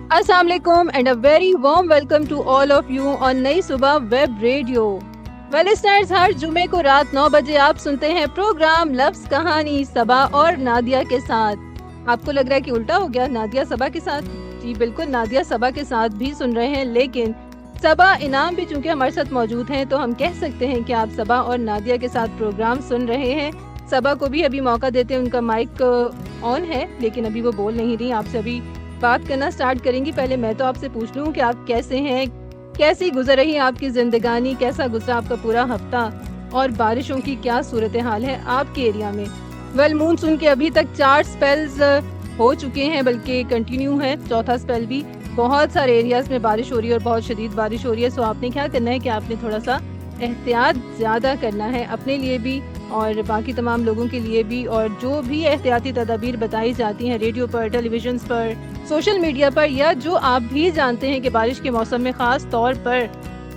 अस्सलाम वालेकुम and a very warm welcome to all of you on Nai Subah web radio. Well listeners, हर जुमे को रात 9 बजे आप सुनते हैं प्रोग्राम लफ्ज़ कहानी सबा और नादिया के साथ। आपको लग रहा है कि उल्टा हो गया, नादिया सबा के साथ? जी बिल्कुल, नादिया सबा के साथ भी सुन रहे हैं, लेकिन सबा इनाम भी चूंकि हमारे साथ मौजूद हैं तो हम कह सकते हैं कि आप सबा और नादिया के साथ प्रोग्राम सुन रहे हैं। सबा को भी अभी मौका देते हैं, उनका माइक ऑन है लेकिन अभी वो बोल नहीं रही। आपसे अभी बात करना स्टार्ट करेंगी। पहले मैं तो आपसे पूछ लूं कि आप कैसे हैं, कैसी गुजर रही आपकी जिंदगानी, कैसा गुजरा आपका पूरा हफ्ता और बारिशों की क्या सूरत हाल है आपके एरिया में। वेल मूनसून के अभी तक 4 स्पेल्स हो चुके हैं, बल्कि कंटिन्यू है चौथा स्पेल भी। बहुत सारे एरियाज में बारिश हो रही है और बहुत शदीद बारिश हो रही है। सो आपने क्या करना है कि आपने थोड़ा सा एहतियात ज़्यादा करना है अपने लिए भी और बाकी तमाम लोगों के लिए भी। और जो भी एहतियाती तदाबीर बताई जाती हैं रेडियो पर, टेलीविजन पर, सोशल मीडिया पर, या जो आप भी जानते हैं कि बारिश के मौसम में ख़ास तौर पर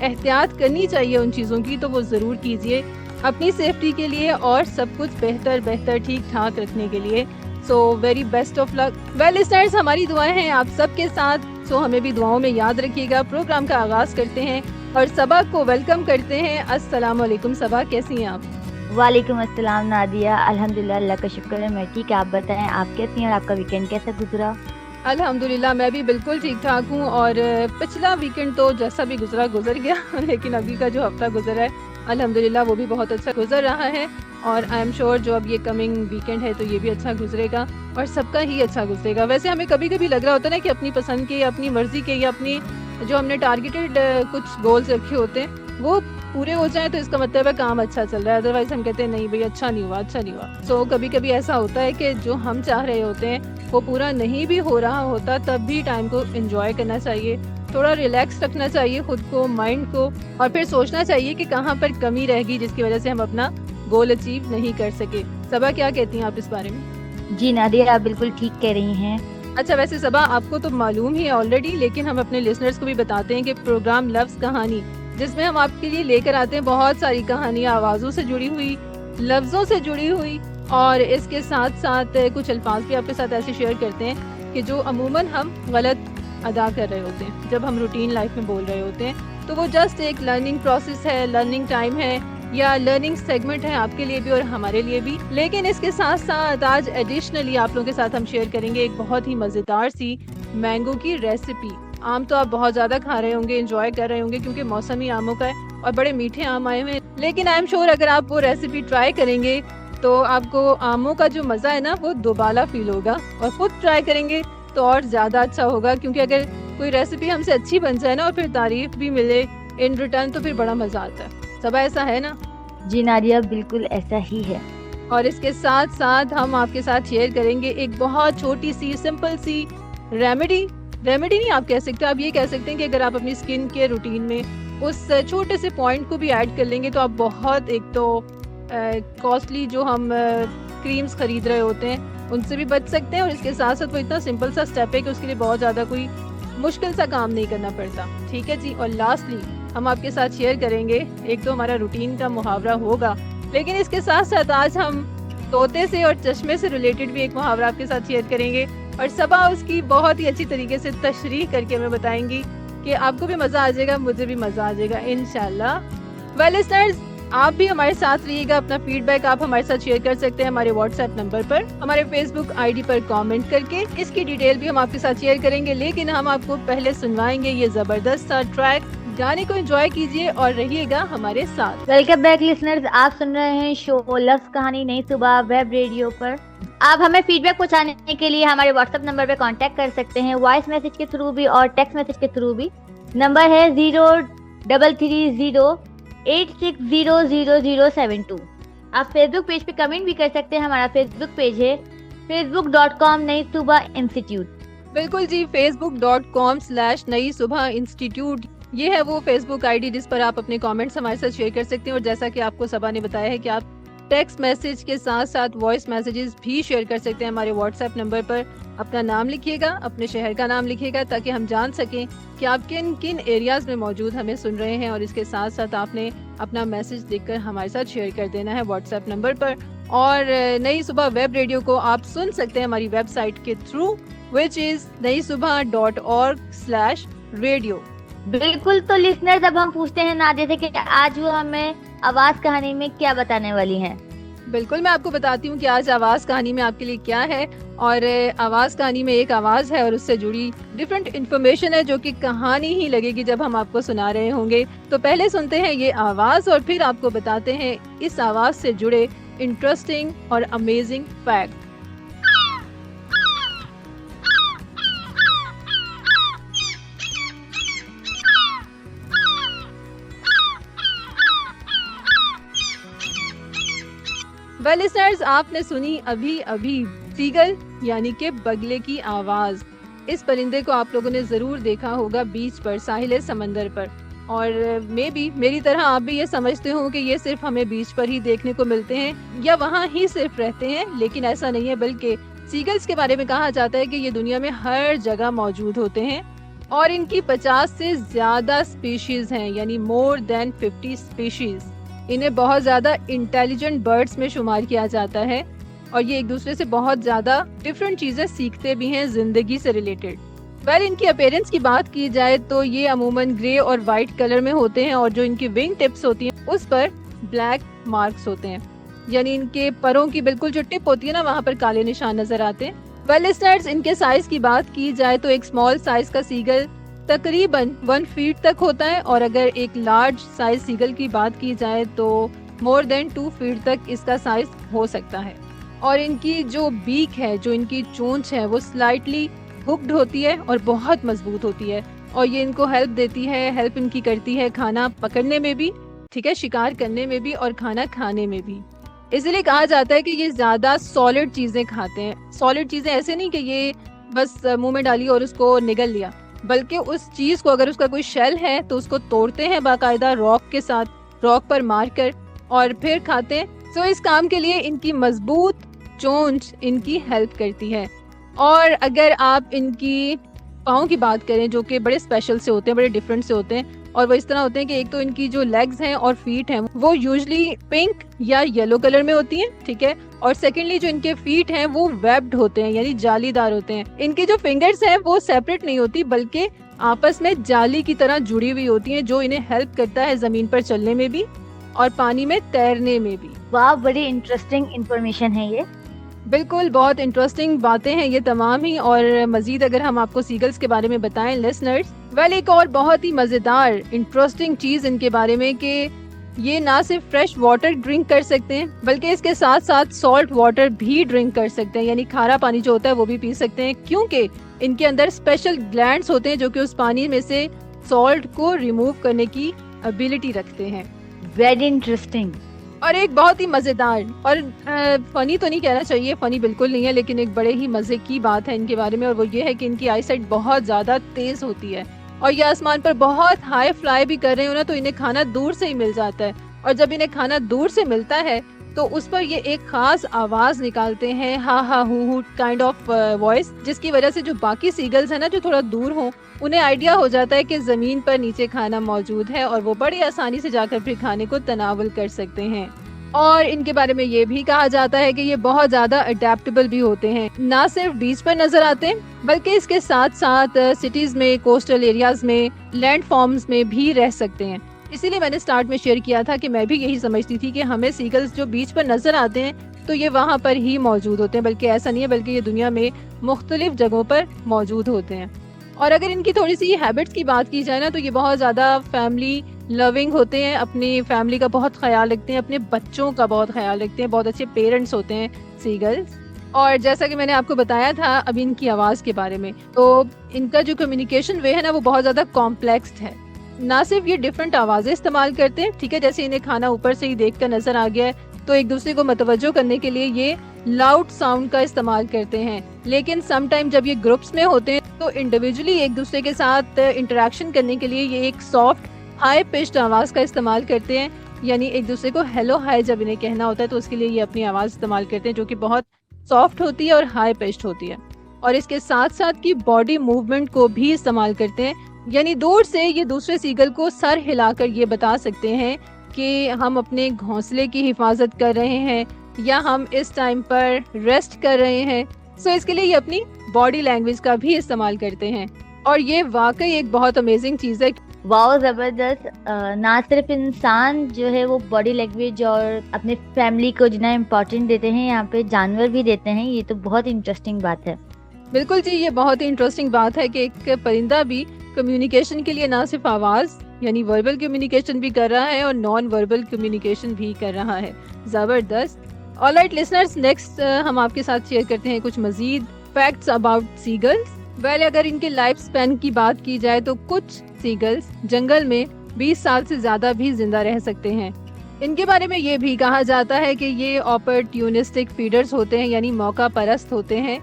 एहतियात करनी चाहिए उन चीज़ों की, तो वो ज़रूर कीजिए अपनी सेफ्टी के लिए और सब कुछ बेहतर ठीक ठाक रखने के लिए। So very best of luck. Well listeners, हमारी दुआएं हैं आप सबके साथ, सो हमें भी दुआओं में याद रखिएगा। प्रोग्राम का आगाज़ करते हैं और सबा को वेलकम करते हैं। अस्सलाम वालेकुम सबा, कैसी हैं आप? वालेकुम अस्सलाम नादिया, अल्हम्दुलिल्लाह, अल्लाह का शुक्र है मैं ठीक। आप बताएं आप कैसी हैं और आपका वीकेंड कैसा गुजरा? अल्हम्दुलिल्लाह मैं भी बिल्कुल ठीक ठाक हूँ और पिछला वीकेंड तो जैसा भी गुजरा गुजर गया लेकिन अभी का जो हफ्ता गुजरा है अल्हम्दुलिल्लाह वो भी बहुत अच्छा गुजर रहा है और आई एम श्योर जो अब ये कमिंग वीकेंड है तो ये भी अच्छा गुजरेगा और सबका ही अच्छा गुजरेगा। वैसे हमें कभी कभी लग रहा होता है ना कि अपनी पसंद के या अपनी मर्जी के या अपनी जो हमने टारगेटेड कुछ गोल्स रखे होते हैं वो पूरे हो जाए तो इसका मतलब है काम अच्छा चल रहा है, अदरवाइज हम कहते हैं नहीं भाई अच्छा नहीं हुआ। सो कभी कभी ऐसा होता है कि जो हम चाह रहे होते हैं वो पूरा नहीं भी हो रहा होता, तब भी टाइम को एंजॉय करना चाहिए, थोड़ा रिलैक्स रखना चाहिए खुद को, माइंड को, और फिर सोचना चाहिए कि कहाँ पर कमी रहेगी जिसकी वजह से हम अपना गोल अचीव नहीं कर सके। सबा क्या कहती हैं आप इस बारे में? जी नादिया, आप बिल्कुल ठीक कह रही हैं। अच्छा, वैसे सबा आपको तो मालूम ही है ऑलरेडी, लेकिन हम अपने लिसनर्स को भी बताते हैं कि प्रोग्राम लफ्ज़ कहानी, जिसमें हम आपके लिए लेकर आते हैं बहुत सारी कहानियाँ आवाज़ों से जुड़ी हुई, लफ्ज़ों से जुड़ी हुई, और इसके साथ साथ कुछ अल्फाज भी आपके साथ ऐसे शेयर करते हैं कि जो अमूमन हम गलत अदा कर रहे होते हैं जब हम रूटीन लाइफ में बोल रहे होते हैं। तो वो जस्ट एक लर्निंग प्रोसेस है, लर्निंग टाइम है या लर्निंग सेगमेंट है आपके लिए भी और हमारे लिए भी। लेकिन इसके साथ साथ आज एडिशनली आप लोगों के साथ हम शेयर करेंगे एक बहुत ही मज़ेदार सी मैंगो की रेसिपी। आम तो आप बहुत ज़्यादा खा रहे होंगे, एंजॉय कर रहे होंगे क्योंकि मौसम ही आमों का है और बड़े मीठे आम आए हुए हैं, लेकिन आई एम श्योर अगर आप वो रेसिपी ट्राई करेंगे तो आपको आमों का जो मज़ा है ना वो दोबारा फील होगा, और खुद ट्राई करेंगे तो और ज़्यादा अच्छा होगा। क्योंकि अगर कोई रेसिपी हमसे अच्छी बन जाए ना और फिर तारीफ भी मिले इन रिटर्न तो फिर बड़ा मज़ा आता है। सब ऐसा है ना? जी नादिया, बिल्कुल ऐसा ही है। और इसके साथ साथ हम आपके साथ शेयर करेंगे एक बहुत छोटी सी सिंपल सी रेमेडी नहीं आप कह सकते, आप ये कह सकते हैं कि अगर आप अपनी स्किन केयर रूटीन में उस छोटे से पॉइंट को भी ऐड कर लेंगे तो आप बहुत, एक तो कॉस्टली जो हम क्रीम्स खरीद रहे होते हैं उनसे भी बच सकते हैं, और इसके साथ साथ वो इतना सिंपल सा स्टेप है कि उसके लिए बहुत ज़्यादा कोई मुश्किल सा काम नहीं करना पड़ता। ठीक है जी। और लास्टली हम आपके साथ शेयर करेंगे, एक तो हमारा रूटीन का मुहावरा होगा, लेकिन इसके साथ साथ आज हम तोते से और चश्मे से रिलेटेड भी एक मुहावरा आपके साथ शेयर करेंगे और सबा उसकी बहुत ही अच्छी तरीके से तशरीह करके हमें बताएंगी कि आपको भी मज़ा आ जाएगा, मुझे भी मज़ा आ जाएगा इंशाल्लाह। वेल लिसनर्स, आप भी हमारे साथ रहिएगा। अपना फीडबैक आप हमारे साथ शेयर कर सकते हैं हमारे व्हाट्सएप नंबर पर, हमारे फेसबुक आईडी पर कमेंट करके। इसकी डिटेल भी हम आपके साथ शेयर करेंगे, लेकिन हम आपको पहले सुनवाएंगे ये जबरदस्त सा ट्रैक। गाने को एंजॉय कीजिए और रहिएगा हमारे साथ। वेलकम बैक लिसनर्स, आप सुन रहे हैं शो लफ्ज़ कहानी नई सुबह वेब रेडियो पर। आप हमें फीडबैक पहुंचाने के लिए हमारे व्हाट्सएप नंबर पर कांटेक्ट कर सकते हैं, वॉइस मैसेज के थ्रू भी और टेक्स्ट मैसेज के थ्रू भी। नंबर है 033086000072। आप फेसबुक पेज पे कमेंट भी कर सकते हैं। हमारा फेसबुक पेज है facebook.com नई सुबह इंस्टीट्यूट। बिल्कुल जी, facebook.com/नई सुबह इंस्टीट्यूट, ये है वो फेसबुक आईडी जिस पर आप अपने कमेंट्स हमारे साथ शेयर कर सकते हैं। और जैसा कि आपको सबा ने बताया है कि आप टेक्स्ट मैसेज के साथ साथ वॉइस मैसेजेस भी शेयर कर सकते हैं हमारे व्हाट्सएप नंबर पर। अपना नाम लिखिएगा, अपने शहर का नाम लिखिएगा, ताकि हम जान सकें कि आप किन किन एरियाज में मौजूद हमें सुन रहे हैं। और इसके साथ साथ आपने अपना मैसेज लिखकर हमारे साथ शेयर कर देना है व्हाट्सएप नंबर पर। और नई सुबह वेब रेडियो को आप सुन सकते हैं हमारी वेबसाइट के थ्रू, which is naisubah.org/radio। बिल्कुल। तो लिसनर्स, अब हम पूछते हैं नादिया से कि आज वो हमें आवाज कहानी में क्या बताने वाली हैं। बिल्कुल, मैं आपको बताती हूँ कि आज आवाज कहानी में आपके लिए क्या है। और आवाज कहानी में एक आवाज है और उससे जुड़ी डिफरेंट इंफॉर्मेशन है, जो कि कहानी ही लगेगी जब हम आपको सुना रहे होंगे। तो पहले सुनते हैं ये आवाज और फिर आपको बताते हैं इस आवाज से जुड़े इंटरेस्टिंग और अमेजिंग फैक्ट। वेल लिसनर्स, आपने सुनी अभी अभी सीगल यानी कि बगले की आवाज। इस परिंदे को आप लोगों ने जरूर देखा होगा बीच पर, साहिल समंदर पर। और मेरी तरह आप भी ये समझते हो कि ये सिर्फ हमें बीच पर ही देखने को मिलते हैं या वहाँ ही सिर्फ रहते हैं, लेकिन ऐसा नहीं है। बल्कि सीगल्स के बारे में कहा जाता है कि ये दुनिया में हर जगह मौजूद होते हैं और इनकी 50 से ज्यादा स्पीशीज हैं, यानी मोर देन 50 स्पीशीज। इन्हें बहुत ज्यादा इंटेलिजेंट बर्ड्स में शुमार किया जाता है और ये एक दूसरे से बहुत ज्यादा डिफरेंट चीजें सीखते भी हैं जिंदगी से रिलेटेड। वेल, इनकी अपीयरेंस की बात की जाए तो ये अमूमन ग्रे और वाइट कलर में होते हैं और जो इनकी विंग टिप्स होती हैं उस पर ब्लैक मार्क्स होते हैं, यानी इनके परों की बिल्कुल जो टिप होती है ना, वहाँ पर काले निशान नजर आते हैं। वेल लिसनर्स, इनके साइज की बात की जाए तो एक स्मॉल साइज का सीगल तकरीबन 1 फीट तक होता है और अगर एक लार्ज साइज सीगल की बात की जाए तो मोर देन 2 फीट तक इसका साइज हो सकता है। और इनकी जो बीक है, जो इनकी चोंच है, वो स्लाइटली हुक्ड होती है और बहुत मजबूत होती है और ये इनको हेल्प इनकी करती है खाना पकड़ने में भी, ठीक है, शिकार करने में भी और खाना खाने में भी। इसलिए कहा जाता है कि ये ज्यादा सॉलिड चीजें खाते हैं। सॉलिड चीजें ऐसे नहीं कि ये बस मुंह में डाली और उसको निगल लिया, बल्कि उस चीज को, अगर उसका कोई शेल है तो उसको तोड़ते हैं बाकायदा रॉक के साथ, रॉक पर मारकर, और फिर खाते हैं। तो इस काम के लिए इनकी मजबूत चोंच इनकी हेल्प करती है। और अगर आप इनकी पाँव की बात करें, जो कि बड़े स्पेशल से होते हैं, बड़े डिफरेंट से होते हैं और वो इस तरह होते हैं कि एक तो इनकी जो लेग्स हैं और फीट हैं वो यूजुअली पिंक या येलो कलर में होती हैं, ठीक है। और सेकेंडली जो इनके फीट हैं वो वेब्ड होते हैं, यानी जालीदार होते हैं। इनकी जो फिंगर्स हैं वो सेपरेट नहीं होती बल्कि आपस में जाली की तरह जुड़ी हुई होती हैं, जो इन्हें हेल्प करता है जमीन पर चलने में भी और पानी में तैरने में भी। वाह, बड़ी इंटरेस्टिंग इंफॉर्मेशन है ये। बिल्कुल, बहुत इंटरेस्टिंग बातें हैं ये तमाम ही। और मजीद अगर हम आपको सीगल्स के बारे में बताएं लिसनर्स, वेल, एक और बहुत ही मजेदार इंटरेस्टिंग चीज इनके बारे में कि ये ना सिर्फ फ्रेश वाटर ड्रिंक कर सकते हैं बल्कि इसके साथ साथ सॉल्ट वाटर भी ड्रिंक कर सकते हैं, यानी खारा पानी जो होता है वो भी पी सकते हैं, क्योंकि इनके अंदर स्पेशल ग्लैंड्स होते हैं जो कि उस पानी में से सॉल्ट को रिमूव करने की एबिलिटी रखते हैं। Very interesting. और एक बहुत ही मजेदार और फनी तो नहीं कहना चाहिए, फनी बिल्कुल नहीं है, लेकिन एक बड़े ही मजे की बात है इनके बारे में, और वो ये है कि इनकी आईसाइट बहुत ज्यादा तेज होती है और ये आसमान पर बहुत हाई फ्लाई भी कर रहे हो ना तो इन्हें खाना दूर से ही मिल जाता है। और जब इन्हें खाना दूर से मिलता है तो उस पर ये एक खास आवाज निकालते हैं, हा हा हू काइंड ऑफ वॉइस, जिसकी वजह से जो बाकी सीगल्स है ना, जो थोड़ा दूर हो, उन्हें आइडिया हो जाता है कि जमीन पर नीचे खाना मौजूद है और वो बड़ी आसानी से जाकर फिर खाने को तनावुल कर सकते हैं। और इनके बारे में ये भी कहा जाता है कि ये बहुत ज्यादा अडेप्टेबल भी होते हैं, ना सिर्फ बीच पर नजर आते हैं बल्कि इसके साथ साथ सिटीज में, कोस्टल एरियाज में, लैंड फॉर्म्स में भी रह सकते हैं। इसीलिए मैंने स्टार्ट में शेयर किया था कि मैं भी यही समझती थी कि हमें सीगल्स जो बीच पर नजर आते हैं तो ये वहाँ पर ही मौजूद होते हैं, बल्कि ऐसा नहीं है, बल्कि ये दुनिया में मुख्तलिफ जगहों पर मौजूद होते हैं। और अगर इनकी थोड़ी सी हैबिट्स की बात की जाए ना तो ये बहुत ज्यादा फैमिली लविंग होते हैं, अपनी फैमिली का बहुत ख्याल रखते हैं, अपने बच्चों का बहुत ख्याल रखते हैं, बहुत अच्छे पेरेंट्स होते हैं सीगल्स। और जैसा कि मैंने आपको बताया था अभी इनकी आवाज के बारे में, तो इनका जो कम्युनिकेशन वे है ना वो बहुत ज्यादा कॉम्प्लेक्स है। ना सिर्फ ये डिफरेंट आवाजें इस्तेमाल करते हैं, ठीक है, जैसे इन्हें खाना ऊपर से ही देखकर नजर आ गया है तो एक दूसरे को मतवज्जो करने के लिए ये लाउड साउंड का इस्तेमाल करते हैं, लेकिन समटाइम जब ये ग्रुप्स में होते हैं तो इंडिविजुअली एक दूसरे के साथ इंटरेक्शन करने के लिए ये एक सॉफ्ट हाई पिच्ड आवाज का इस्तेमाल करते हैं, यानी एक दूसरे को हेलो हाय जब इन्हें कहना होता है तो उसके लिए ये अपनी आवाज इस्तेमाल करते हैं जो कि बहुत सॉफ्ट होती है और हाई पिच्ड होती है। और इसके साथ साथ की बॉडी मूवमेंट को भी इस्तेमाल करते हैं। यानी दूर से ये दूसरे सीगल को सर हिलाकर ये बता सकते हैं कि हम अपने घोंसले की हिफाजत कर रहे हैं या हम इस टाइम पर रेस्ट कर रहे हैं। सो इसके लिए ये अपनी बॉडी लैंग्वेज का भी इस्तेमाल करते हैं और ये वाकई एक बहुत अमेजिंग चीज़ है। वाओ, जबरदस्त। ना सिर्फ इंसान जो है वो बॉडी लैंग्वेज और अपने फैमिली को जितना इम्पोर्टेंट देते हैं, यहाँ पे जानवर भी देते हैं। ये तो बहुत इंटरेस्टिंग बात है। बिल्कुल जी, ये बहुत ही इंटरेस्टिंग बात है कि एक परिंदा भी कम्युनिकेशन के लिए ना सिर्फ आवाज यानी वर्बल कम्युनिकेशन भी कर रहा है और नॉन वर्बल कम्युनिकेशन भी कर रहा है। जबरदस्त। ऑलराइट लिसनर्स, नेक्स्ट हम आपके साथ शेयर करते हैं कुछ मजीद फैक्ट्स अबाउट सीगल्स। वेल, अगर इनके लाइफ स्पैन की बात की जाए तो कुछ सीगल्स जंगल में 20 साल से ज्यादा भी जिंदा रह सकते हैं। इनके बारे में ये भी कहा जाता है कि ये ऑपर्ट्यूनिस्टिक फीडर्स होते हैं यानी मौका परस्त होते हैं,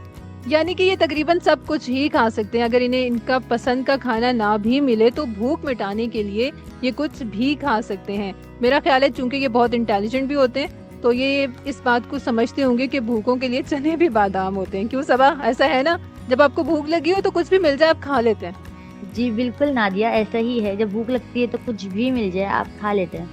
यानी कि ये तकरीबन सब कुछ ही खा सकते हैं। अगर इन्हें इनका पसंद का खाना ना भी मिले तो भूख मिटाने के लिए ये कुछ भी खा सकते हैं। मेरा ख्याल है चूंकि ये बहुत इंटेलिजेंट भी होते हैं तो ये इस बात को समझते होंगे कि भूखों के लिए चने भी बादाम होते हैं। क्यों सबा, ऐसा है ना? जब आपको भूख लगी हो तो कुछ भी मिल जाए आप खा लेते हैं। जी बिल्कुल नादिया, ऐसा ही है। जब भूख लगती है तो कुछ भी मिल जाए आप खा लेते हैं।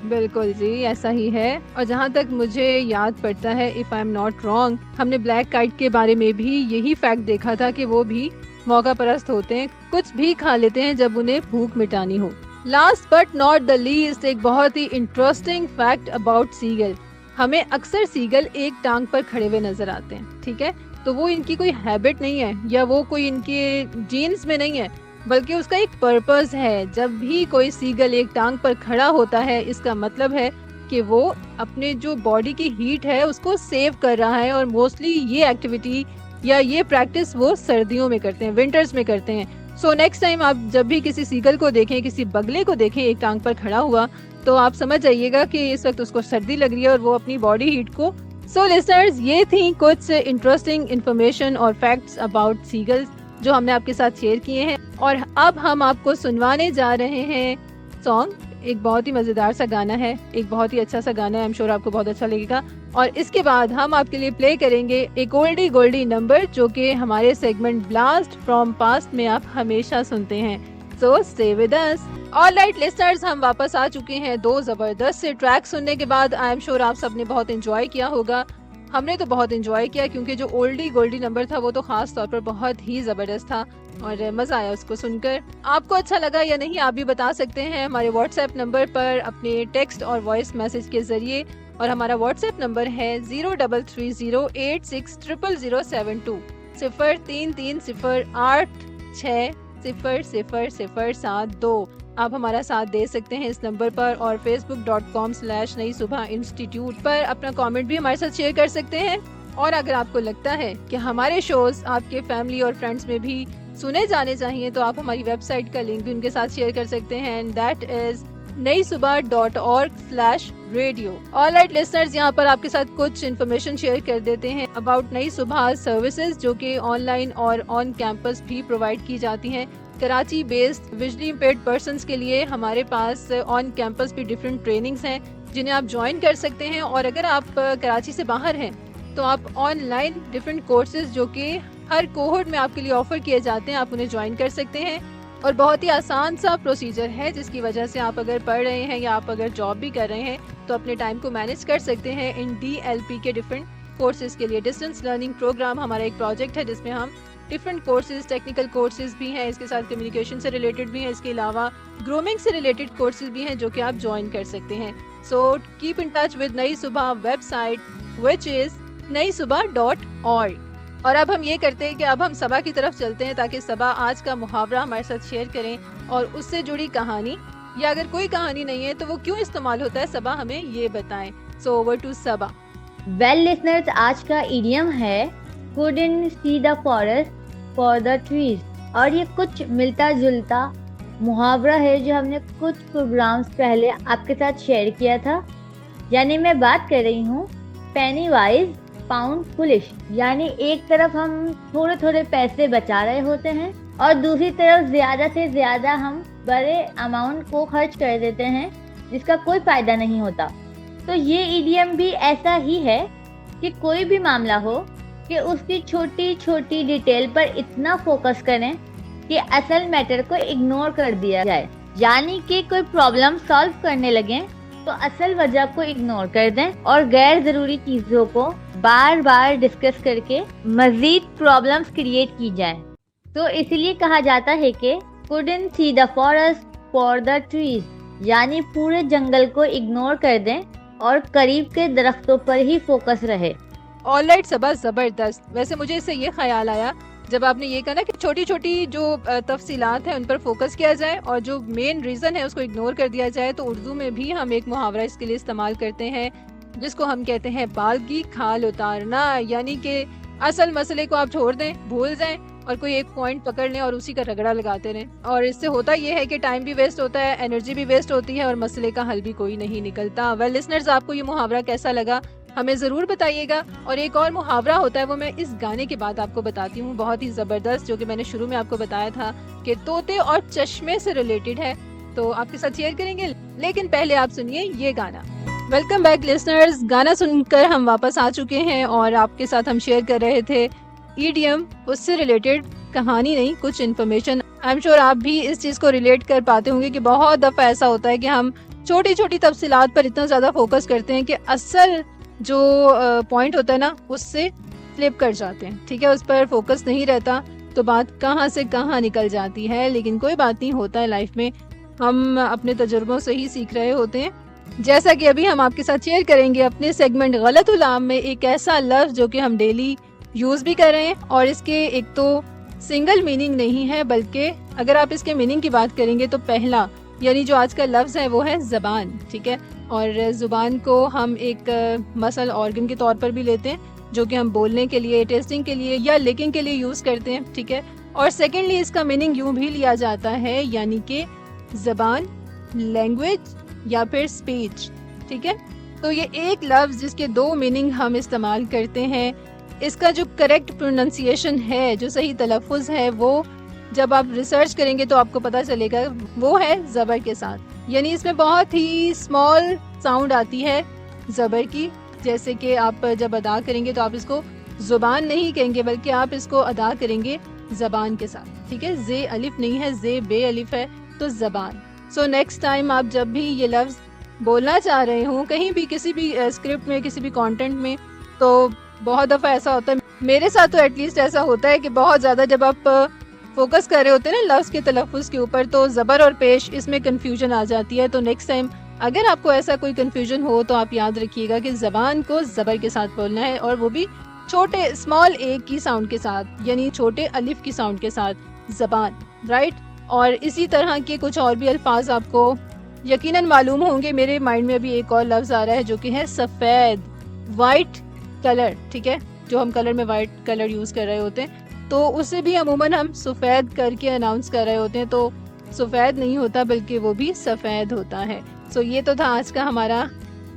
बिल्कुल जी, ऐसा ही है। और जहाँ तक मुझे याद पड़ता है, if I am not wrong, हमने ब्लैक काइट के बारे में भी यही फैक्ट देखा था कि वो भी मौका परस्त होते हैं, कुछ भी खा लेते हैं जब उन्हें भूख मिटानी हो। Last but not the least, एक बहुत ही इंटरेस्टिंग फैक्ट अबाउट सीगल। हमें अक्सर सीगल एक टांग पर खड़े हुए नजर आते हैं, ठीक है? तो वो इनकी कोई हैबिट नहीं है या वो कोई इनके जीन्स में नहीं है, बल्कि उसका एक पर्पस है। जब भी कोई सीगल एक टांग पर खड़ा होता है, इसका मतलब है कि वो अपने जो बॉडी की हीट है उसको सेव कर रहा है। और मोस्टली ये एक्टिविटी या ये प्रैक्टिस वो सर्दियों में करते हैं, विंटर्स में करते हैं। सो नेक्स्ट टाइम आप जब भी किसी सीगल को देखें, किसी बगले को देखें एक टांग पर खड़ा हुआ, तो आप समझ जाइएगा कि इस वक्त उसको सर्दी लग रही है और वो अपनी बॉडी हीट को। सो लिसनर्स, ये थी कुछ इंटरेस्टिंग इन्फॉर्मेशन और फैक्ट्स अबाउट सीगल्स जो हमने आपके साथ शेयर किए हैं। और अब हम आपको सुनवाने जा रहे हैं सॉन्ग। एक बहुत ही मजेदार सा गाना है, एक बहुत ही अच्छा सा गाना है, आई एम श्योर आपको बहुत अच्छा लगेगा। और इसके बाद हम आपके लिए प्ले करेंगे एक ओल्डी गोल्डी नंबर जो कि हमारे सेगमेंट ब्लास्ट फ्रॉम पास्ट में आप हमेशा सुनते हैं। So stay with us. Alright listeners, हम वापस आ चुके हैं दो जबरदस्त से ट्रैक सुनने के बाद। आई एम श्योर आप सबने बहुत एंजॉय किया होगा। हमने तो बहुत एंजॉय किया क्योंकि जो ओल्डी गोल्डी नंबर था वो तो खास तौर पर बहुत ही जबरदस्त था और मजा आया उसको सुनकर। आपको अच्छा लगा या नहीं आप भी बता सकते हैं हमारे व्हाट्सएप नंबर पर अपने टेक्स्ट और वॉइस मैसेज के जरिए। और हमारा व्हाट्सएप नंबर है 0330860072 0330860072। आप हमारा साथ दे सकते हैं इस नंबर पर और facebook.com/नई सुबह इंस्टीट्यूट पर अपना कमेंट भी हमारे साथ शेयर कर सकते हैं। और अगर आपको लगता है कि हमारे शोज आपके फैमिली और फ्रेंड्स में भी सुने जाने चाहिए तो आप हमारी वेबसाइट का लिंक भी उनके साथ शेयर कर सकते हैं। That is naisubah.org/radio। Alright listeners, यहाँ पर आपके साथ कुछ इन्फॉर्मेशन शेयर कर देते हैं अबाउट नई सुबह सर्विसेज जो कि ऑनलाइन और ऑन कैंपस भी प्रोवाइड की जाती हैं। Karachi based visually impaired persons के लिए हमारे पास ऑन कैंपस भी डिफरेंट ट्रेनिंग्स हैं जिन्हें आप ज्वाइन कर सकते हैं। और अगर आप कराची से बाहर हैं तो आप ऑनलाइन डिफरेंट कोर्सेज जो कि हर कोहोर्ट में आपके लिए ऑफर किए जाते हैं, आप उन्हें ज्वाइन कर सकते हैं। और बहुत ही आसान सा प्रोसीजर है जिसकी वजह से आप अगर पढ़ रहे हैं या आप अगर जॉब भी कर रहे हैं तो अपने टाइम को मैनेज कर सकते हैं इन DLP के डिफरेंट कोर्सेज के लिए। डिस्टेंस लर्निंग प्रोग्राम हमारा एक प्रोजेक्ट है जिसमें हम डिफरेंट कोर्सेज, टेक्निकल कोर्सेज भी हैं, इसके साथ कम्युनिकेशन से रिलेटेड भी हैं, इसके अलावा ग्रूमिंग से रिलेटेड कोर्सेज भी हैं जो कि आप ज्वाइन कर सकते हैं। So keep in touch with नई सुबह वेबसाइट व्हिच इज naisubah.org। और अब हम ये करते हैं कि अब हम सबा की तरफ चलते हैं ताकि सबा आज का मुहावरा हमारे साथ शेयर करें और उससे जुड़ी कहानी, या अगर कोई कहानी नहीं है तो वो क्यों इस्तेमाल होता है, सबा हमें ये बताएं। So over to Saba. Well listeners, आज का इडियम है couldn't see the forest for the trees। और ये कुछ मिलता जुलता मुहावरा है जो हमने कुछ प्रोग्राम्स पहले आपके साथ शेयर किया था। यानी मैं बात कर रही हूँ पेनी वाइज पाउंड फुलिश। यानी एक तरफ हम थोड़े थोड़े पैसे बचा रहे होते हैं और दूसरी तरफ ज्यादा से ज्यादा हम बड़े अमाउंट को खर्च कर देते हैं जिसका कोई फायदा नहीं होता। तो ये इडियम भी ऐसा ही है कि कोई भी मामला हो, कि उसकी छोटी छोटी डिटेल पर इतना फोकस करें कि असल मैटर को इग्नोर कर दिया जाए। यानी कि कोई प्रॉब्लम सॉल्व करने लगे तो असल वजह को इग्नोर कर दें और गैर जरूरी चीजों को बार बार डिस्कस करके मजीद प्रॉब्लम्स क्रिएट की जाए। तो इसीलिए कहा जाता है कि couldn't see the forest for the trees, यानी पूरे जंगल को इग्नोर कर दें और करीब के दरख्तों पर ही फोकस रहे। ऑलराइट सबा, जबरदस्त। वैसे मुझे इससे ये ख्याल आया जब आपने ये कहा ना कि छोटी छोटी जो तफसीलात है उन पर फोकस किया जाए और जो मेन रीजन है उसको इग्नोर कर दिया जाए, तो उर्दू में भी हम एक मुहावरा इसके लिए इस्तेमाल करते हैं जिसको हम कहते हैं बाल की खाल उतारना। यानी कि असल मसले को आप छोड़ दें, भूल जाएं और कोई एक पॉइंट पकड़ लें और उसी का रगड़ा लगाते रहें। और इससे होता ये है कि टाइम भी वेस्ट होता है, एनर्जी भी वेस्ट होती है और मसले का हल भी कोई नहीं निकलता। वेल लिसनर्स, आपको ये मुहावरा कैसा लगा हमें ज़रूर बताइएगा। और एक और मुहावरा होता है वो मैं इस गाने के बाद आपको बताती हूँ, बहुत ही ज़बरदस्त, जो कि मैंने शुरू में आपको बताया था कि तोते और चश्मे से रिलेटेड है, तो आपके साथ शेयर करेंगे। लेकिन पहले आप सुनिए ये गाना। वेलकम बैक लिसनर्स, गाना सुनकर हम वापस आ चुके हैं और आपके साथ हम शेयर कर रहे थे ईडीएम, उससे रिलेटेड कहानी नहीं, कुछ इन्फॉर्मेशन। आई एम श्योर आप भी इस चीज़ को रिलेट कर पाते होंगे कि बहुत दफ़ा ऐसा होता है कि हम छोटी छोटी तफसीलात पर इतना ज़्यादा फोकस करते हैं कि असल जो पॉइंट होता है ना उससे फ्लिप कर जाते हैं। ठीक है, उस पर फोकस नहीं रहता तो बात कहाँ से कहाँ निकल जाती है। लेकिन कोई बात नहीं, होता है लाइफ में, हम अपने तजुर्बों से ही सीख रहे होते हैं। जैसा कि अभी हम आपके साथ शेयर करेंगे अपने सेगमेंट गलतुल आम में एक ऐसा लफ्ज़ जो कि हम डेली यूज़ भी कर रहे हैं और इसके एक तो सिंगल मीनिंग नहीं है, बल्कि अगर आप इसके मीनिंग की बात करेंगे तो पहला यानी जो आज का लफ्ज़ है वो है ज़बान। ठीक है, और ज़ुबान को हम एक मसल ऑर्गन के तौर पर भी लेते हैं जो कि हम बोलने के लिए, टेस्टिंग के लिए या लिकिंग के लिए यूज़ करते हैं। ठीक है, और सेकेंडली इसका मीनिंग यूँ भी लिया जाता है यानी कि ज़बान, लैंग्वेज या फिर स्पीच। ठीक है, तो ये एक लफ्ज़ जिसके दो मीनिंग हम इस्तेमाल करते हैं, इसका जो करेक्ट प्रोनाउंसिएशन है, जो सही तलफ़ुज़ है, वो जब आप रिसर्च करेंगे तो आपको पता चलेगा वो है ज़बर के साथ। यानी इसमें बहुत ही स्मॉल साउंड आती है ज़बर की, जैसे कि आप जब अदा करेंगे तो आप इसको ज़ुबान नहीं कहेंगे बल्कि आप इसको अदा करेंगे ज़बान के साथ। ठीक है, जे अलिफ नहीं है, जे बे अलिफ है, तो ज़बान। सो नेक्स्ट टाइम आप जब भी ये लफ्ज़ बोलना चाह रहे हो कहीं भी, किसी भी स्क्रिप्ट में, किसी भी कंटेंट में, तो बहुत दफ़ा ऐसा होता है, मेरे साथ तो एटलीस्ट ऐसा होता है कि बहुत ज़्यादा जब आप फोकस कर रहे होते हैं ना लफ्ज़ के तलफ़ुज़ के ऊपर, तो ज़बर और पेश इसमें कन्फ्यूजन आ जाती है। तो नेक्स्ट टाइम अगर आपको ऐसा कोई कन्फ्यूजन हो तो आप याद रखिएगा कि ज़बान को ज़बर के साथ बोलना है और वो भी छोटे स्मॉल ए की साउंड के साथ, यानी छोटे अलिफ की साउंड के साथ, ज़बान, राइट। और इसी तरह के कुछ और भी अल्फाज आपको यकीनन मालूम होंगे। मेरे माइंड में अभी एक और लफ्ज़ आ रहा है जो कि है सफ़ेद, वाइट कलर। ठीक है, जो हम कलर में वाइट कलर यूज़ कर रहे होते हैं तो उसे भी अमूमन हम सफ़ेद करके अनाउंस कर रहे होते हैं, तो सफ़ेद नहीं होता बल्कि वो भी सफ़ेद होता है। सो ये तो था आज का हमारा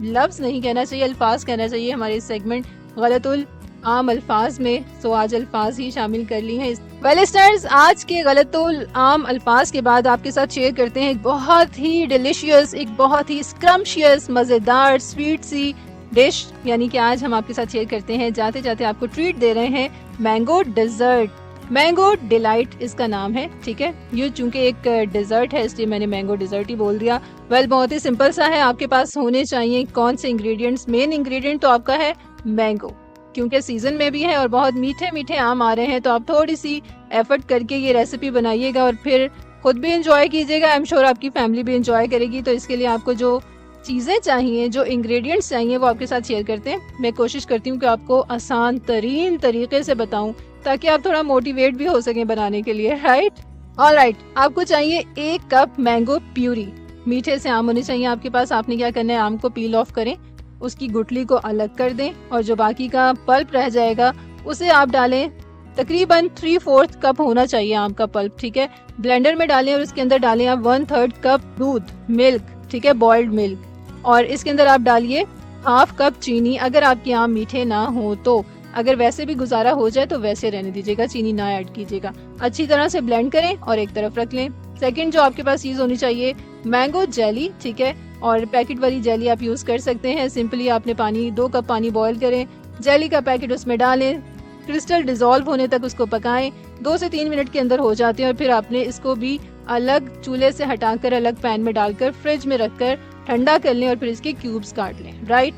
लफ्ज़ नहीं कहना चाहिए, अल्फाज कहना चाहिए हमारे सेगमेंट गलतुल आम अल्फाज में। सो आज अल्फाज ही शामिल कर ली हैं। वेल लिसनर्स, आज के गलतुल आम अल्फाज के बाद आपके साथ शेयर करते हैं एक बहुत ही डिलीशियस, एक बहुत ही स्क्रम्शियस, मज़ेदार, स्वीट सी डिश। यानी कि आज हम आपके साथ शेयर करते हैं, जाते जाते आपको ट्रीट दे रहे हैं, मैंगो डेजर्ट। मैंगो डिलाइट इसका नाम है। ठीक है, ये चूंकि एक डेजर्ट है इसलिए मैंने मैंगो डेजर्ट ही बोल दिया। वेल बहुत ही सिंपल सा है, आपके पास होने चाहिए कौन से इंग्रेडिएंट्स। मेन इंग्रेडिएंट तो आपका है मैंगो, क्योंकि सीजन में भी है और बहुत मीठे मीठे आम आ रहे हैं, तो आप थोड़ी सी एफर्ट करके ये रेसिपी बनाइएगा और फिर खुद भी इंजॉय कीजिएगा। आई एम श्योर आपकी फैमिली भी इंजॉय करेगी। तो इसके लिए आपको जो चीज़ें चाहिए, जो इंग्रेडिएंट्स चाहिए, वो आपके साथ शेयर करते हैं। मैं कोशिश करती हूँ कि आपको आसान तरीन तरीके से बताऊं ताकि आप थोड़ा मोटिवेट भी हो सकें बनाने के लिए, राइट। ऑलराइट, आपको चाहिए 1 कप मैंगो प्यूरी। मीठे से आम होने चाहिए आपके पास। आपने क्या करना है, आम को पील ऑफ करें, उसकी गुठली को अलग कर दें और जो बाकी का पल्प रह जाएगा उसे आप डालें। तकरीबन 3/4 कप होना चाहिए आम का पल्प। ठीक है, ब्लेंडर में डालें और उसके अंदर डालें आप 1/3 कप दूध, मिल्क। ठीक है, बॉइल्ड मिल्क। और इसके अंदर आप डालिए 1/2 कप चीनी, अगर आपके आम मीठे ना हो तो। अगर वैसे भी गुजारा हो जाए तो वैसे रहने दीजिएगा, चीनी ना ऐड कीजिएगा। अच्छी तरह से ब्लेंड करें और एक तरफ रख लें। सेकंड जो आपके पास चीज़ होनी चाहिए, मैंगो जेली। ठीक है, और पैकेट वाली जेली आप यूज़ कर सकते हैं। सिंपली आपने 2 कप पानी बॉयल करें, जेली का पैकेट उसमें डालें, क्रिस्टल डिसॉल्व होने तक उसको पकाएं। 2 से 3 मिनट के अंदर हो जाते हैं और फिर आपने इसको भी अलग चूल्हे से हटाकर अलग पैन में डालकर फ्रिज में रखकर ठंडा कर लें और फिर इसके क्यूब्स काट लें। राइट,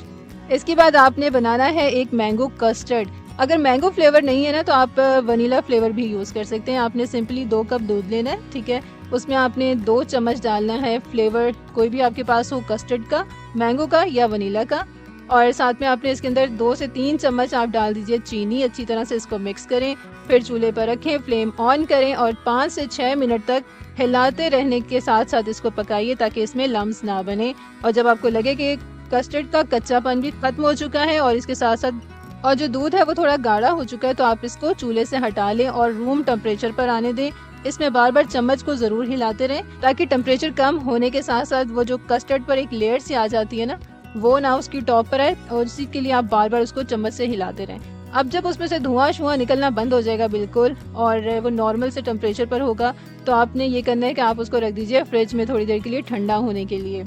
इसके बाद आपने बनाना है एक मैंगो कस्टर्ड। अगर मैंगो फ्लेवर नहीं है ना तो आप वनीला फ्लेवर भी यूज़ कर सकते हैं। आपने सिंपली 2 कप दूध लेना है, ठीक है, उसमें आपने 2 चम्मच डालना है फ्लेवर कोई भी आपके पास हो, कस्टर्ड का, मैंगो का या वनीला का, और साथ में आपने इसके अंदर 2 से 3 चम्मच आप डाल दीजिए चीनी। अच्छी तरह से इसको मिक्स करें, फिर चूल्हे पर रखें, फ्लेम ऑन करें और 5 से 6 मिनट तक हिलाते रहने के साथ साथ इसको पकाइए ताकि इसमें लम्स ना बने। और जब आपको लगे कि कस्टर्ड का कच्चापन भी खत्म हो चुका है और इसके साथ साथ और जो दूध है वो थोड़ा गाढ़ा हो चुका है, तो आप इसको चूल्हे से हटा लें और रूम टेम्परेचर पर आने दें। इसमें बार बार चम्मच को जरूर हिलाते रहें ताकि टेम्परेचर कम होने के साथ साथ वो जो कस्टर्ड पर एक लेयर सी आ जाती है ना, वो ना उसकी टॉप पर आए, और इसी के लिए आप बार बार उसको चम्मच से हिलाते रहें। अब जब उसमें से धुआं शुआं निकलना बंद हो जाएगा बिल्कुल और वो नॉर्मल से टेम्परेचर पर होगा, तो आपने ये करना है कि आप उसको रख दीजिए फ्रिज में थोड़ी देर के लिए ठंडा होने के लिए।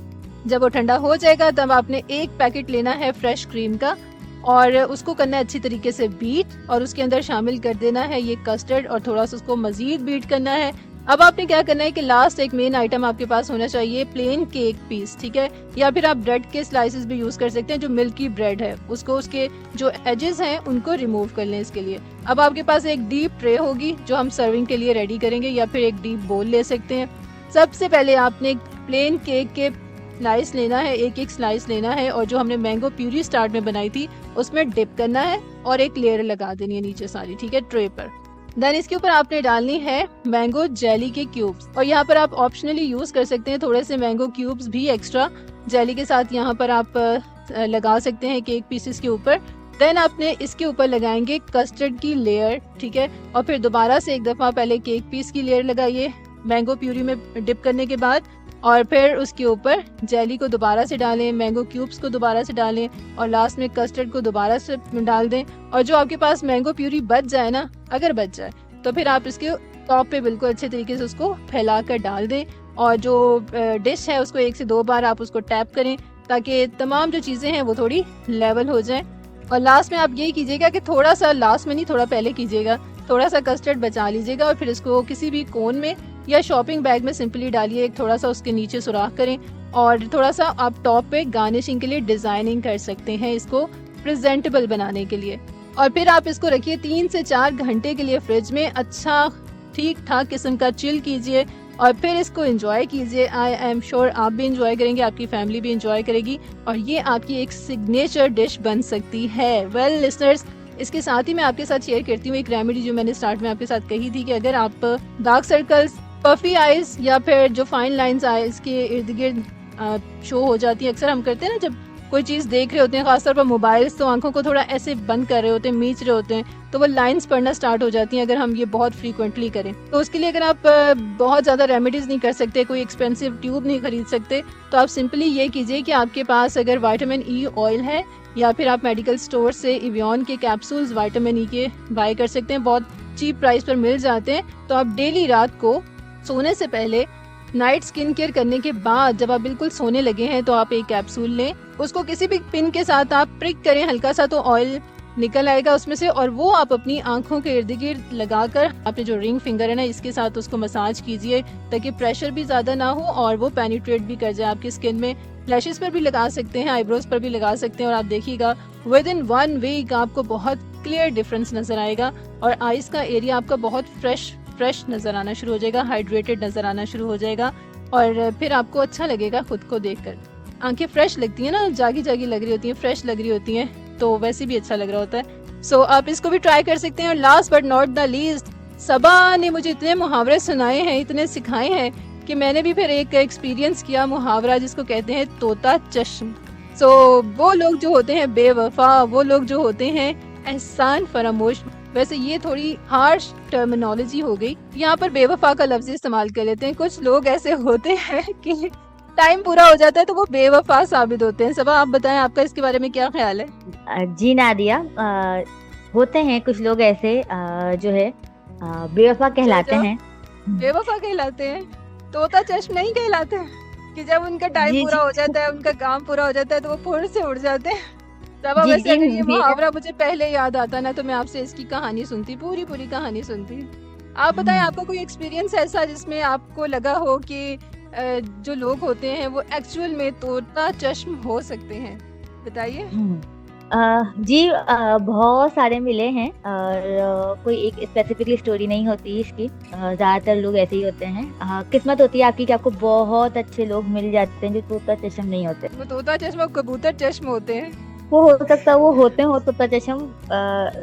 जब वो ठंडा हो जाएगा तब आपने 1 पैकेट लेना है फ्रेश क्रीम का और उसको करना है अच्छी तरीके से बीट और उसके अंदर शामिल कर देना है ये कस्टर्ड और थोड़ा सा उसको मजीद बीट करना है। अब आपने क्या करना है कि लास्ट एक मेन आइटम आपके पास होना चाहिए प्लेन केक पीस, ठीक है, या फिर आप ब्रेड के स्लाइसेस भी यूज कर सकते हैं। जो मिल्की ब्रेड है उसको उसके जो एजेस हैं उनको रिमूव कर लें इसके लिए। अब आपके पास एक डीप ट्रे होगी जो हम सर्विंग के लिए रेडी करेंगे, या फिर एक डीप बोल ले सकते हैं। सबसे पहले आपने प्लेन केक के स्लाइस लेना है, एक स्लाइस लेना है और जो हमने मैंगो प्यूरी स्टार्ट में बनाई थी उसमें डिप करना है और एक लेयर लगा देनी है नीचे सारी, ठीक है, ट्रे पर। देन इसके ऊपर आपने डालनी है मैंगो जेली के क्यूब्स, और यहाँ पर आप ऑप्शनली यूज कर सकते हैं थोड़े से मैंगो क्यूब्स भी एक्स्ट्रा जेली के साथ यहाँ पर आप लगा सकते हैं केक पीसेस के ऊपर। देन आपने इसके ऊपर लगाएंगे कस्टर्ड की लेयर, ठीक है, और फिर दोबारा से एक दफा पहले केक पीस की लेयर लगाइए मैंगो प्यूरी में डिप करने के बाद, और फिर उसके ऊपर जेली को दोबारा से डालें, मैंगो क्यूब्स को दोबारा से डालें और लास्ट में कस्टर्ड को दोबारा से डाल दें। और जो आपके पास मैंगो प्यूरी बच जाए ना, अगर बच जाए तो फिर आप इसके टॉप पे बिल्कुल अच्छे तरीके से उसको फैला कर डाल दें और जो डिश है उसको 1 से 2 बार आप उसको टैप करें ताकि तमाम जो चीज़ें हैं वो थोड़ी लेवल हो जाएं। और लास्ट में आप यही कीजिएगा कि थोड़ा सा, लास्ट में नहीं थोड़ा पहले कीजिएगा, थोड़ा सा कस्टर्ड बचा लीजिएगा और फिर इसको किसी भी कोन में या शॉपिंग बैग में सिंपली डालिए, थोड़ा सा उसके नीचे सुराख करें और थोड़ा सा आप टॉप पे गार्निशिंग के लिए डिजाइनिंग कर सकते हैं इसको प्रेजेंटेबल बनाने के लिए। और फिर आप इसको रखिए 3 से 4 घंटे के लिए फ्रिज में, अच्छा ठीक ठाक किस्म का चिल कीजिए और फिर इसको एंजॉय कीजिए। आई एम श्योर आप भी एंजॉय करेंगे, आपकी फैमिली भी एंजॉय करेगी और ये आपकी एक सिग्नेचर डिश बन सकती है। वेल लिसनर्स, इसके साथ ही मैं आपके साथ शेयर करती हूँ एक रेमेडी जो मैंने स्टार्ट में आपके साथ कही थी कि अगर आप डार्क सर्कल्स, पफी आइज या फिर जो फाइन लाइंस आइज के इर्द गिर्द शो हो जाती है, अक्सर हम करते हैं ना जब कोई चीज़ देख रहे होते हैं, खासतौर पर मोबाइल्स, तो आंखों को थोड़ा ऐसे बंद कर रहे होते हैं, मीच रहे होते हैं, तो वो लाइंस पड़ना स्टार्ट हो जाती हैं अगर हम ये बहुत फ्रीक्वेंटली करें। तो उसके लिए अगर आप बहुत ज़्यादा रेमेडीज़ नहीं कर सकते, कोई एक्सपेंसिव ट्यूब नहीं खरीद सकते, तो आप सिंपली ये कीजिए कि आपके पास अगर विटामिन ई ऑयल है या फिर आप मेडिकल स्टोर से इवियन के कैप्सूल्स विटामिन ई के बाय कर सकते हैं, बहुत चीप प्राइस पर मिल जाते हैं। तो आप डेली रात को सोने से पहले, नाइट स्किन केयर करने के बाद जब आप बिल्कुल सोने लगे हैं तो आप एक कैप्सूल लें, उसको किसी भी पिन के साथ आप प्रिक करें हल्का सा, तो ऑयल निकल आएगा उसमें से और वो आप अपनी आंखों के इर्द गिर्द लगाकर आपने जो रिंग फिंगर है ना इसके साथ उसको मसाज कीजिए ताकि प्रेशर भी ज्यादा ना हो और वो पेनिट्रेट भी कर जाए आपकी स्किन में। लैशेस पर भी लगा सकते हैं, आईब्रोज पर भी लगा सकते हैं और आप देखिएगा विद इन 1 वीक आपको बहुत क्लियर डिफरेंस नजर आएगा और आईज का एरिया आपका बहुत फ्रेश नजर आना शुरू हो जाएगा, हाइड्रेटेड नजर आना शुरू हो जाएगा और फिर आपको अच्छा लगेगा खुद को देखकर। आंखें फ्रेश लगती हैं ना, जागी जागी लग रही होती हैं, फ्रेश लग रही होती हैं, तो वैसे भी अच्छा लग रहा होता है। सो आप इसको भी ट्राई कर सकते हैं। और last but not the least, Saba ने मुझे इतने मुहावरे सुनाए हैं, इतने सिखाए हैं कि मैंने भी फिर एक एक्सपीरियंस किया मुहावरा जिसको कहते हैं तोता चश्म। सो वो लोग जो होते हैं बेवफा, वो लोग जो होते हैं एहसान फरामोश, वैसे ये थोड़ी हार्श टर्मिनोलॉजी हो गई, यहाँ पर बेवफा का लफ्ज इस्तेमाल कर लेते हैं। कुछ लोग ऐसे होते हैं कि टाइम पूरा हो जाता है तो वो बेवफा साबित होते हैं। सबा आप बताएं, आपका इसके बारे में क्या ख्याल है? जी नादिया, होते हैं कुछ लोग ऐसे जो है बेवफा कहलाते हैं। बेवफा कहलाते हैं, तोता चश्म नहीं कहलाते कि जब उनका टाइम पूरा हो जाता है, उनका काम पूरा हो जाता है तो वो फुर से उड़ जाते हैं। सबा, जी वैसे जी अगर ये मेरे मुहावरा मुझे पहले याद आता ना तो मैं आपसे इसकी कहानी सुनती, पूरी पूरी कहानी सुनती। आप बताएं, आपका कोई एक्सपीरियंस ऐसा जिसमें आपको लगा हो कि जो लोग होते हैं वो एक्चुअल में तोता चश्म हो सकते हैं? बताइए। जी बहुत सारे मिले हैं और कोई एक स्पेसिफिकली स्टोरी नहीं होती इसकी। ज्यादातर लोग ऐसे ही होते हैं। किस्मत होती है आपकी कि आपको बहुत अच्छे लोग मिल जाते हैं जो तोता चश्म नहीं होते। वो तोता चश्म और कबूतर चश्म होते हैं। वो हो सकता है वो होते हो तोता चश्म,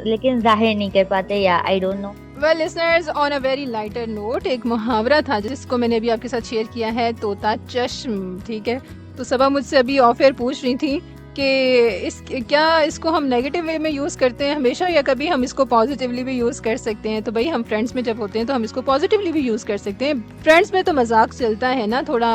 लेकिन जाहिर नहीं कर पाते, या I don't know. Well listeners, on a very lighter note, एक मुहावरा था जिसको मैंने अभी आपके साथ शेयर किया है, तोता चश्म। ठीक है, तो सबा मुझसे अभी ऑफ एयर पूछ रही थी कि इसको हम नेगेटिव वे में यूज़ करते हैं हमेशा, या कभी हम इसको पॉजिटिवली भी यूज़ कर सकते हैं? तो भाई, हम फ्रेंड्स में जब होते हैं तो हम इसको पॉजिटिवली भी यूज़ कर सकते हैं। फ्रेंड्स में तो मजाक चलता है ना थोड़ा,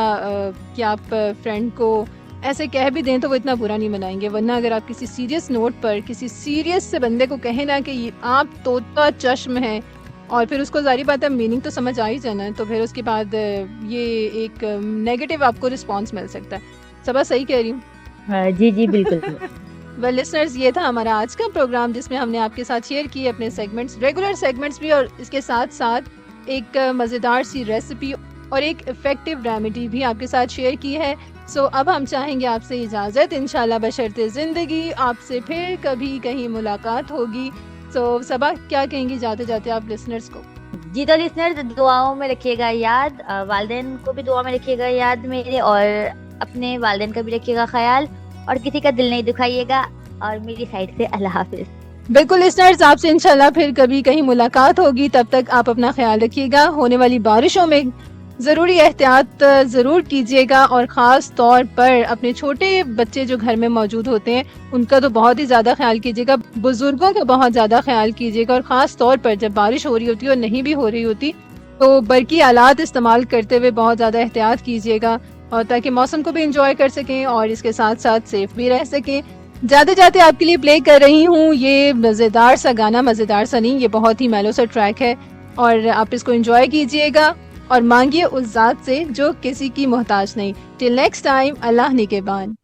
कि आप फ्रेंड को ऐसे कह भी दें तो वो इतना बुरा नहीं मनाएंगे, वरना अगर आप किसी सीरियस नोट पर किसी सीरियस से बंदे को कहें ना कि आप तोता चश्म हैं, और फिर उसको जारी बात है मीनिंग तो समझ आ ही जाना है, तो फिर उसके बाद ये एक नेगेटिव आपको रिस्पॉन्स मिल सकता है। सबा सही कह रही हूँ? जी जी बिल्कुल। वेल लिसनर्स, ये था हमारा आज का प्रोग्राम जिसमें हमने आपके साथ शेयर किए अपने सेगमेंट्स, रेगुलर सेगमेंट्स भी, और इसके साथ साथ एक मज़ेदार सी रेसिपी और एक इफेक्टिव रेमेडी भी आपके साथ शेयर की है। सो अब हम चाहेंगे आपसे इजाज़त, इंशाल्लाह बशर्ते ज़िंदगी आपसे फिर कभी कहीं मुलाकात होगी। सो सबा, क्या कहेंगी जाते जाते आप लिसनर्स को? जी तो लिसनर्स, दुआओं में रखिएगा याद, वालिदैन को भी दुआ में रखिएगा याद मेरे, और अपने वालिदैन का भी रखिएगा ख्याल, और किसी का दिल नहीं दुखाइएगा। और मेरी साइड से अल्लाह हाफिज। बिल्कुल लिसनर्स, आपसे इंशाल्लाह फिर कभी कहीं मुलाकात होगी, तब तक आप अपना ख्याल रखिएगा। होने वाली बारिशों में ज़रूरी एहतियात ज़रूर कीजिएगा, और ख़ास तौर पर अपने छोटे बच्चे जो घर में मौजूद होते हैं उनका तो बहुत ही ज़्यादा ख्याल कीजिएगा, बुज़ुर्गों का बहुत ज़्यादा ख्याल कीजिएगा, और ख़ास तौर पर जब बारिश हो रही होती है और नहीं भी हो रही होती तो बरकी आलात इस्तेमाल करते हुए बहुत ज़्यादा एहतियात कीजिएगा, और ताकि मौसम को भी इंजॉय कर सकें और इसके साथ साथ सेफ भी रह सकें। जाते जाते आपके लिए प्ले कर रही हूँ ये मज़ेदार सा गाना, मज़ेदार सा नहीं, ये बहुत ही मेलो सा ट्रैक है, और आप इसको एंजॉय कीजिएगा और मांगिए उस ज़ात से जो किसी की मोहताज नहीं। टिल नेक्स्ट टाइम, अल्लाह निगहबान।